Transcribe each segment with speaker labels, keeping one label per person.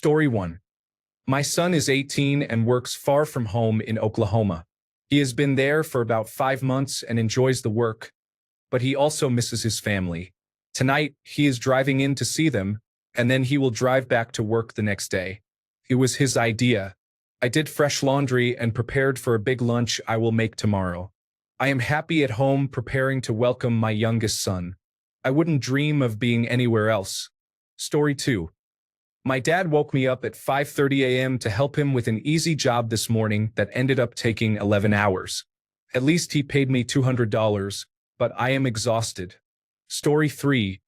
Speaker 1: Story 1. My son is 18 and works far from home in Oklahoma. He has been there for about 5 months and enjoys the work, but he also misses his family. Tonight, he is driving in to see them, and then he will drive back to work the next day. It was his idea. I did fresh laundry and prepared for a big lunch I will make tomorrow. I am happy at home preparing to welcome my youngest son. I wouldn't dream of being anywhere else. Story 2. My dad woke me up at 5:30 a.m. to help him with an easy job this morning that ended up taking 11 hours. At least he paid me $200, but I am exhausted. Story 3.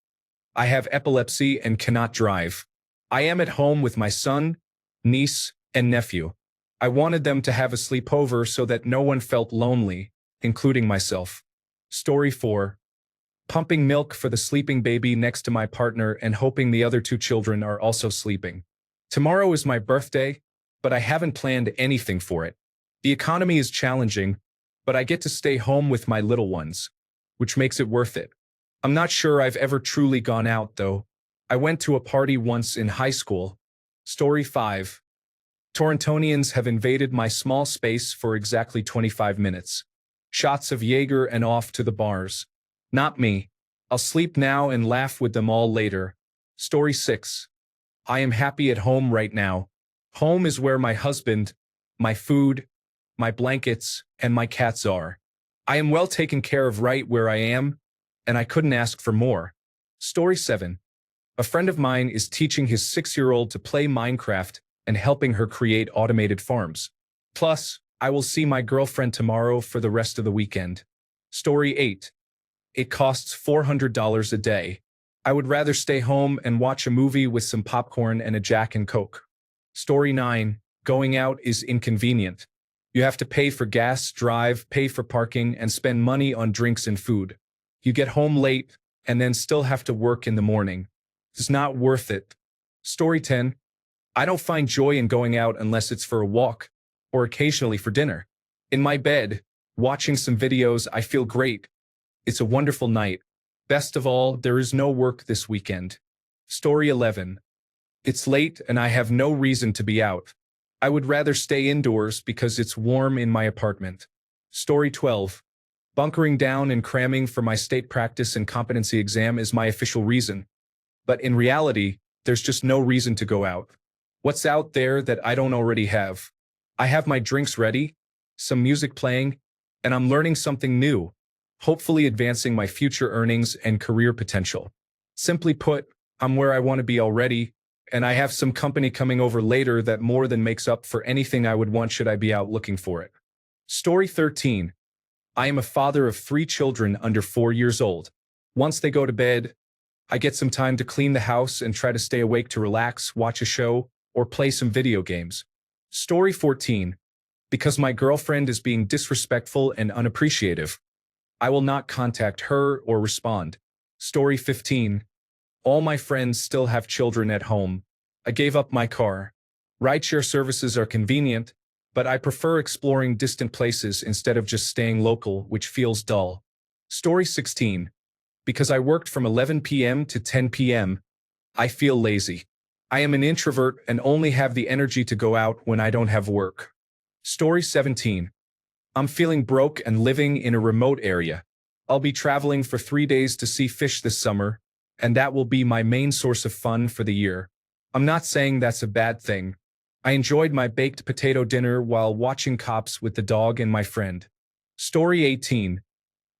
Speaker 1: I have epilepsy and cannot drive. I am at home with my son, niece, and nephew. I wanted them to have a sleepover so that no one felt lonely, including myself. Story 4. Pumping milk for the sleeping baby next to my partner and hoping the other two children are also sleeping. Tomorrow is my birthday, but I haven't planned anything for it. The economy is challenging, but I get to stay home with my little ones, which makes it worth it. I'm not sure I've ever truly gone out, though. I went to a party once in high school. Story 5. Torontonians have invaded my small space for exactly 25 minutes. Shots of Jaeger and off to the bars. Not me. I'll sleep now and laugh with them all later. Story 6. I am happy at home right now. Home is where my husband, my food, my blankets, and my cats are. I am well taken care of right where I am, and I couldn't ask for more. Story 7. A friend of mine is teaching his 6-year-old to play Minecraft and helping her create automated farms. Plus, I will see my girlfriend tomorrow for the rest of the weekend. Story 8. It costs $400 a day. I would rather stay home and watch a movie with some popcorn and a Jack and Coke. Story 9. Going out is inconvenient. You have to pay for gas, drive, pay for parking, and spend money on drinks and food. You get home late and then still have to work in the morning. It's not worth it. Story 10. I don't find joy in going out unless it's for a walk or occasionally for dinner. In my bed, watching some videos, I feel great. It's a wonderful night. Best of all, there is no work this weekend. Story 11. It's late and I have no reason to be out. I would rather stay indoors because it's warm in my apartment. Story 12. Bunkering down and cramming for my state practice and competency exam is my official reason. But in reality, there's just no reason to go out. What's out there that I don't already have? I have my drinks ready, some music playing, and I'm learning something new, hopefully advancing my future earnings and career potential. Simply put, I'm where I want to be already, and I have some company coming over later that more than makes up for anything I would want should I be out looking for it. Story 13. I am a father of 3 children under 4 years old. Once they go to bed, I get some time to clean the house and try to stay awake to relax, watch a show, or play some video games. Story 14. Because my girlfriend is being disrespectful and unappreciative, I will not contact her or respond. Story 15. All my friends still have children at home. I gave up my car. Rideshare services are convenient, but I prefer exploring distant places instead of just staying local, which feels dull. Story 16. Because I worked from 11 p.m. to 10 p.m., I feel lazy. I am an introvert and only have the energy to go out when I don't have work. Story 17. I'm feeling broke and living in a remote area. I'll be traveling for 3 days to see fish this summer, and that will be my main source of fun for the year. I'm not saying that's a bad thing. I enjoyed my baked potato dinner while watching Cops with the dog and my friend. Story 18.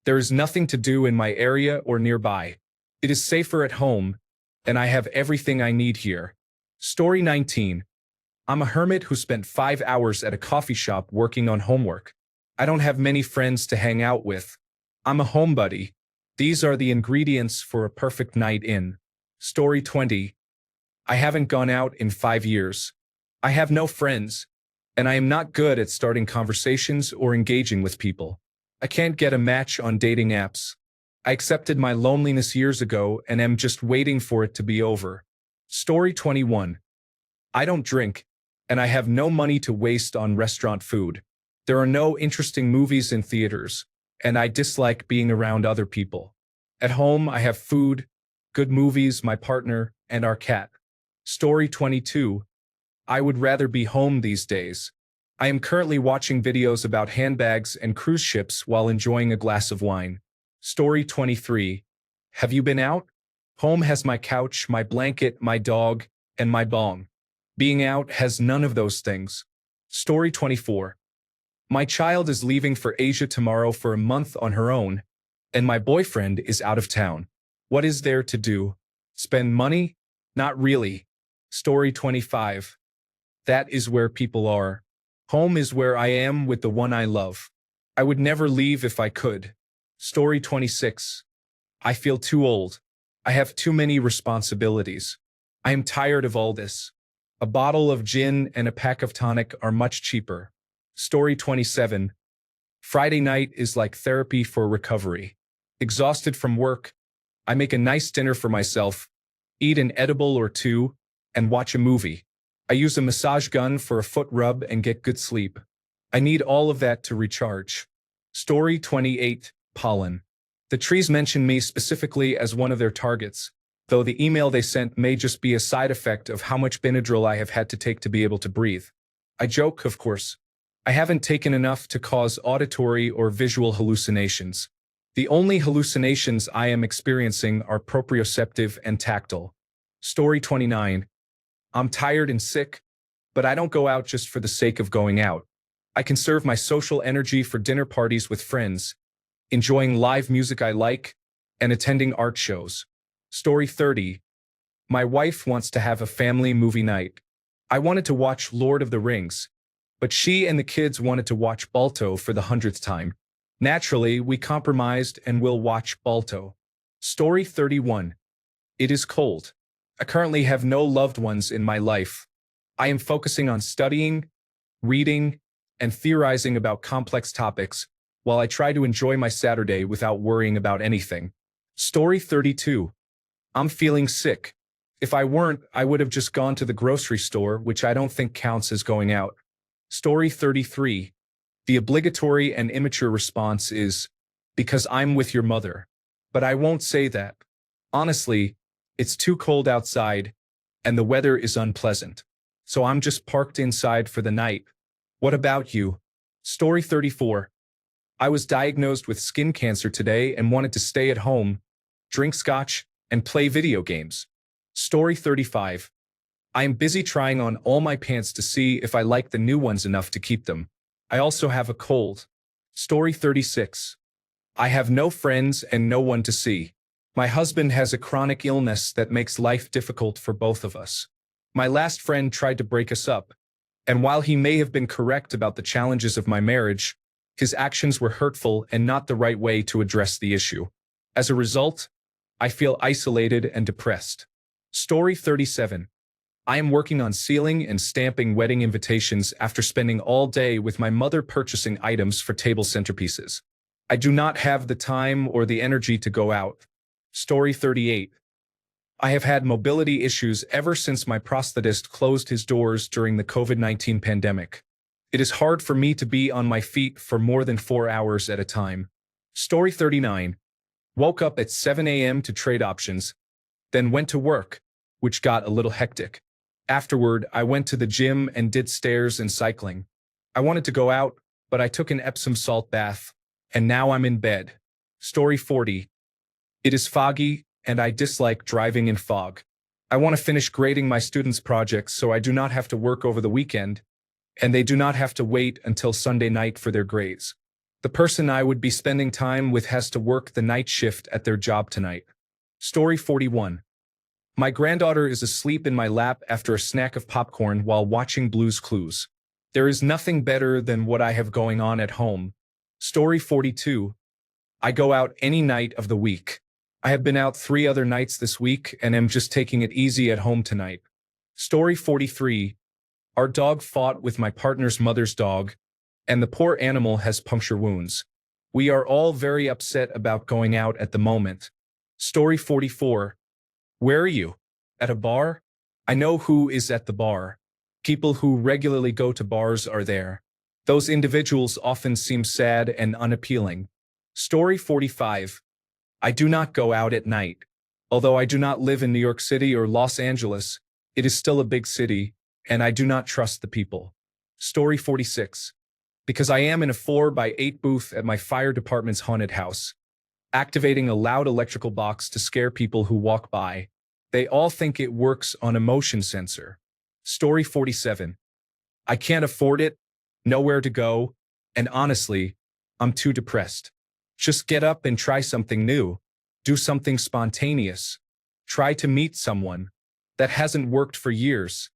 Speaker 1: There is nothing to do in my area or nearby. It is safer at home, and I have everything I need here. Story 19. I'm a hermit who spent 5 hours at a coffee shop working on homework. I don't have many friends to hang out with. I'm a homebody. These are the ingredients for a perfect night in. Story 20. I haven't gone out in 5 years. I have no friends, and I am not good at starting conversations or engaging with people. I can't get a match on dating apps. I accepted my loneliness years ago and am just waiting for it to be over. Story 21. I don't drink, and I have no money to waste on restaurant food. There are no interesting movies in theaters, and I dislike being around other people. At home, I have food, good movies, my partner, and our cat. Story 22. I would rather be home these days. I am currently watching videos about handbags and cruise ships while enjoying a glass of wine. Story 23. Have you been out? Home has my couch, my blanket, my dog, and my bong. Being out has none of those things. Story 24. My child is leaving for Asia tomorrow for a month on her own, and my boyfriend is out of town. What is there to do? Spend money? Not really. Story 25. That is where people are. Home is where I am with the one I love. I would never leave if I could. Story 26. I feel too old. I have too many responsibilities. I am tired of all this. A bottle of gin and a pack of tonic are much cheaper. Story 27. Friday night is like therapy for recovery. Exhausted from work, I make a nice dinner for myself, eat an edible or two, and watch a movie. I use a massage gun for a foot rub and get good sleep. I need all of that to recharge. Story 28. Pollen. The trees mention me specifically as one of their targets, though the email they sent may just be a side effect of how much Benadryl I have had to take to be able to breathe. I joke, of course. I haven't taken enough to cause auditory or visual hallucinations. The only hallucinations I am experiencing are proprioceptive and tactile. Story 29. I'm tired and sick, but I don't go out just for the sake of going out. I conserve my social energy for dinner parties with friends, enjoying live music I like, and attending art shows. Story 30. My wife wants to have a family movie night. I wanted to watch Lord of the Rings, but she and the kids wanted to watch Balto for the 100th time. Naturally, we compromised and will watch Balto. Story 31. It is cold. I currently have no loved ones in my life. I am focusing on studying, reading, and theorizing about complex topics while I try to enjoy my Saturday without worrying about anything. Story 32. I'm feeling sick. If I weren't, I would have just gone to the grocery store, which I don't think counts as going out. Story 33. The obligatory and immature response is, because I'm with your mother. But I won't say that. Honestly, it's too cold outside, and the weather is unpleasant. So I'm just parked inside for the night. What about you? Story 34. I was diagnosed with skin cancer today and wanted to stay at home, drink scotch, and play video games. Story 35. I am busy trying on all my pants to see if I like the new ones enough to keep them. I also have a cold. Story 36. I have no friends and no one to see. My husband has a chronic illness that makes life difficult for both of us. My last friend tried to break us up, and while he may have been correct about the challenges of my marriage, his actions were hurtful and not the right way to address the issue. As a result, I feel isolated and depressed. Story 37. I am working on sealing and stamping wedding invitations after spending all day with my mother purchasing items for table centerpieces. I do not have the time or the energy to go out. Story 38. I have had mobility issues ever since my prosthetist closed his doors during the COVID-19 pandemic. It is hard for me to be on my feet for more than 4 hours at a time. Story 39. Woke up at 7 a.m. to trade options, then went to work, which got a little hectic. Afterward, I went to the gym and did stairs and cycling. I wanted to go out, but I took an Epsom salt bath, and now I'm in bed. Story 40. It is foggy, and I dislike driving in fog. I want to finish grading my students' projects so I do not have to work over the weekend, and they do not have to wait until Sunday night for their grades. The person I would be spending time with has to work the night shift at their job tonight. Story 41. My granddaughter is asleep in my lap after a snack of popcorn while watching Blue's Clues. There is nothing better than what I have going on at home. Story 42. I go out any night of the week. I have been out 3 other nights this week and am just taking it easy at home tonight. Story 43. Our dog fought with my partner's mother's dog, and the poor animal has puncture wounds. We are all very upset about going out at the moment. Story 44. Where are you? At a bar? I know who is at the bar. People who regularly go to bars are there. Those individuals often seem sad and unappealing. Story 45. I do not go out at night. Although I do not live in New York City or Los Angeles, it is still a big city, and I do not trust the people. Story 46. Because I am in a 4x8 booth at my fire department's haunted house, activating a loud electrical box to scare people who walk by. They all think it works on a motion sensor. Story 47. I can't afford it, nowhere to go, and honestly, I'm too depressed. Just get up and try something new. Do something spontaneous. Try to meet someone. That hasn't worked for years.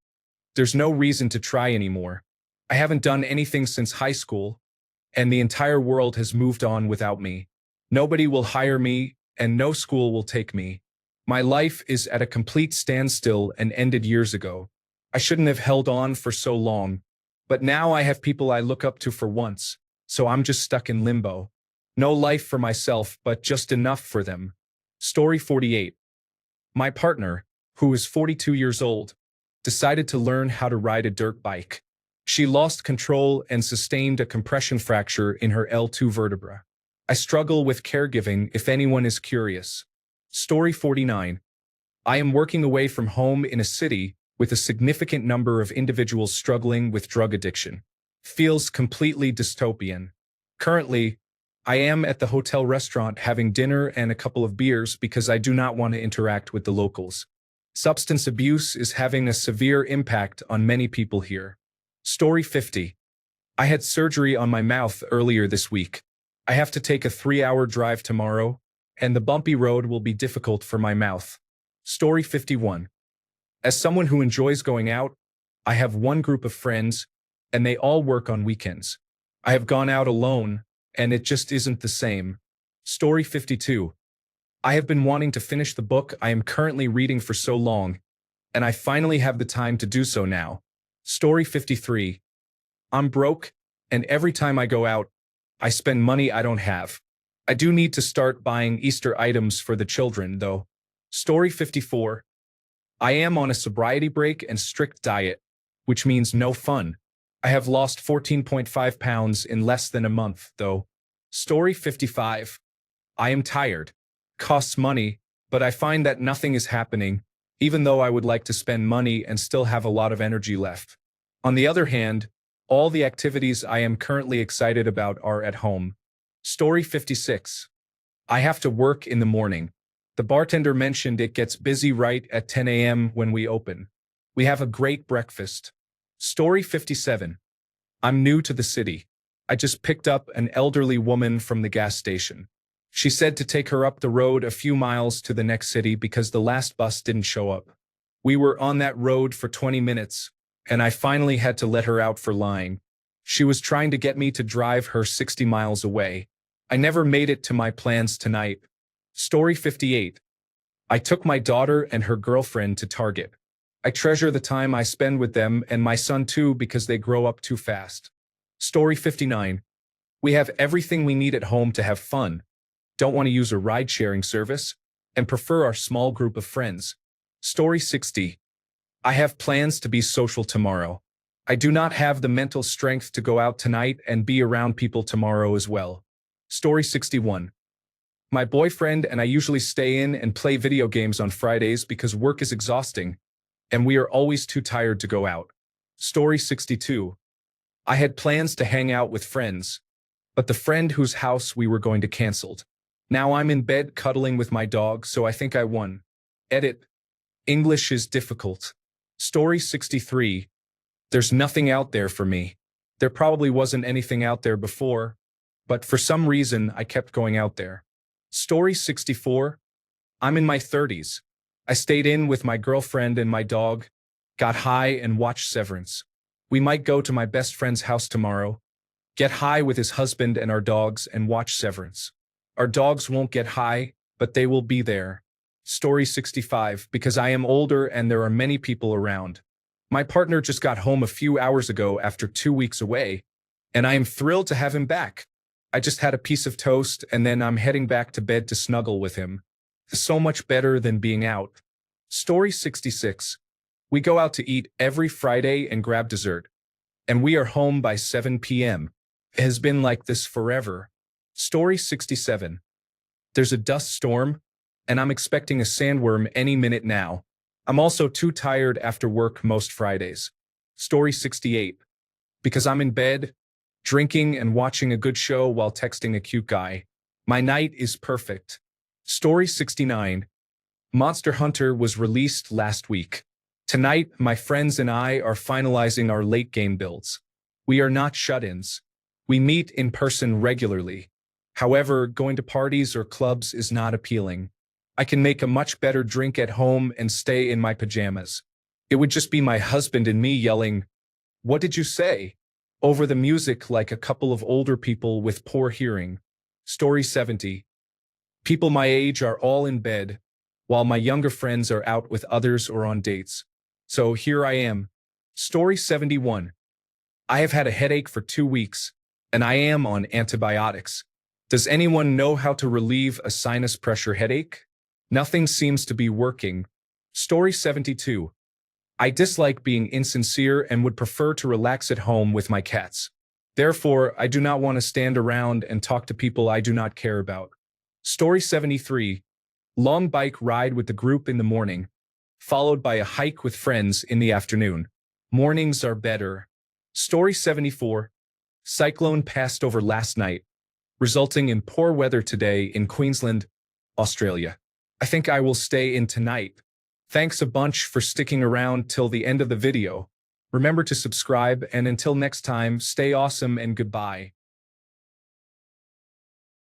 Speaker 1: There's no reason to try anymore. I haven't done anything since high school, and the entire world has moved on without me. Nobody will hire me, and no school will take me. My life is at a complete standstill and ended years ago. I shouldn't have held on for so long, but now I have people I look up to for once, so I'm just stuck in limbo. No life for myself, but just enough for them. Story 48. My partner, who is 42 years old, decided to learn how to ride a dirt bike. She lost control and sustained a compression fracture in her L2 vertebra. I struggle with caregiving if anyone is curious. Story 49. I am working away from home in a city with a significant number of individuals struggling with drug addiction. Feels completely dystopian. Currently, I am at the hotel restaurant having dinner and a couple of beers because I do not want to interact with the locals. Substance abuse is having a severe impact on many people here. Story 50. I had surgery on my mouth earlier this week. I have to take a 3-hour drive tomorrow, and the bumpy road will be difficult for my mouth. Story 51. As someone who enjoys going out, I have one group of friends, and they all work on weekends. I have gone out alone, and it just isn't the same. Story 52. I have been wanting to finish the book I am currently reading for so long, and I finally have the time to do so now. Story 53. I'm broke, and every time I go out, I spend money I don't have. I do need to start buying Easter items for the children, though. Story 54. I am on a sobriety break and strict diet, which means no fun. I have lost 14.5 pounds in less than a month, though. Story 55. I am tired. Costs money, but I find that nothing is happening, even though I would like to spend money and still have a lot of energy left. On the other hand, all the activities I am currently excited about are at home. Story 56. I have to work in the morning. The bartender mentioned it gets busy right at 10 a.m. when we open. We have a great breakfast. Story 57. I'm new to the city. I just picked up an elderly woman from the gas station. She said to take her up the road a few miles to the next city because the last bus didn't show up. We were on that road for 20 minutes, and I finally had to let her out for lying. She was trying to get me to drive her 60 miles away. I never made it to my plans tonight. Story 58. I took my daughter and her girlfriend to Target. I treasure the time I spend with them and my son too because they grow up too fast. Story 59. We have everything we need at home to have fun. Don't want to use a ride-sharing service, and prefer our small group of friends. Story 60. I have plans to be social tomorrow. I do not have the mental strength to go out tonight and be around people tomorrow as well. Story 61. My boyfriend and I usually stay in and play video games on Fridays because work is exhausting, and we are always too tired to go out. Story 62. I had plans to hang out with friends, but the friend whose house we were going to canceled. Now I'm in bed cuddling with my dog, so I think I won. Edit. English is difficult. Story 63. There's nothing out there for me. There probably wasn't anything out there before, but for some reason I kept going out there. Story 64. I'm in my 30s. I stayed in with my girlfriend and my dog, got high and watched Severance. We might go to my best friend's house tomorrow, get high with his husband and our dogs and watch Severance. Our dogs won't get high, but they will be there. Story 65. Because I am older and there are many people around. My partner just got home a few hours ago after 2 weeks away, and I am thrilled to have him back. I just had a piece of toast and then I'm heading back to bed to snuggle with him. So much better than being out. Story 66. We go out to eat every Friday and grab dessert, and we are home by 7 p.m. It has been like this forever. Story 67. There's a dust storm, and I'm expecting a sandworm any minute now. I'm also too tired after work most Fridays. Story 68. Because I'm in bed, drinking and watching a good show while texting a cute guy. My night is perfect. Story 69. Monster Hunter was released last week. Tonight, my friends and I are finalizing our late game builds. We are not shut-ins. We meet in person regularly. However, going to parties or clubs is not appealing. I can make a much better drink at home and stay in my pajamas. It would just be my husband and me yelling, "What did you say?" over the music like a couple of older people with poor hearing. Story 70. People my age are all in bed, while my younger friends are out with others or on dates. So here I am. Story 71. I have had a headache for 2 weeks, and I am on antibiotics. Does anyone know how to relieve a sinus pressure headache? Nothing seems to be working. Story 72. I dislike being insincere and would prefer to relax at home with my cats. Therefore, I do not want to stand around and talk to people I do not care about. Story 73. Long bike ride with the group in the morning, followed by a hike with friends in the afternoon. Mornings are better. Story 74. Cyclone passed over last night, resulting in poor weather today in Queensland, Australia. I think I will stay in tonight. Thanks a bunch for sticking around till the end of the video. Remember to subscribe, and until next time, stay awesome and goodbye.